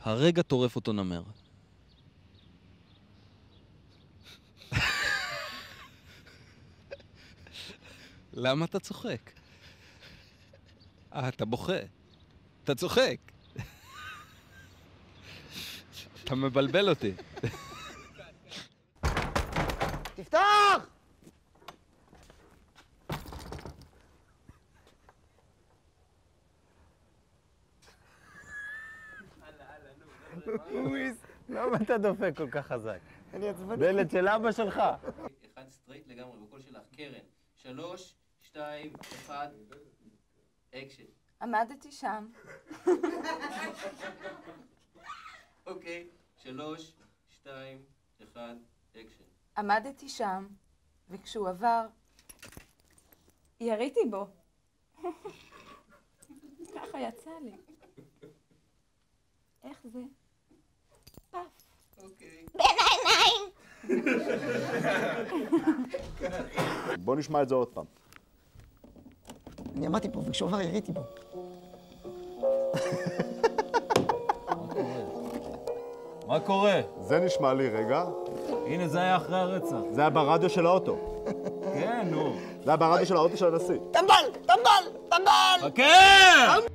הרגע טורף אותו נמר. למה אתה צוחק? אתה בוכה. אתה צוחק. אתה מבלבל אותי. תפתח! לואיס, למה אתה דופק כל כך חזק? אני עצבני. דלת של אבא שלך. אחד סטרייט לגמרי בקול שלך. קרן. 3, 2, 1, אקשן. עמדתי שם. אוקיי. 3, 2, 1, אקשן. עמדתי שם, וכשהוא עבר, יריתי בו. ככה יצא לי. איך זה? פף. אוקיי. בין העיניים! בוא נשמע את זה עוד פעם. אני עמדתי פה, וכשהוא עבר יריתי בו. מה קורה? זה נשמע לי, רגע. הנה, זה היה אחרי הרצח. זה היה ברדיו של האוטו. כן, נו. זה היה ברדיו של האוטו של הנשיא. טמבל! טמבל! טמבל! חכה!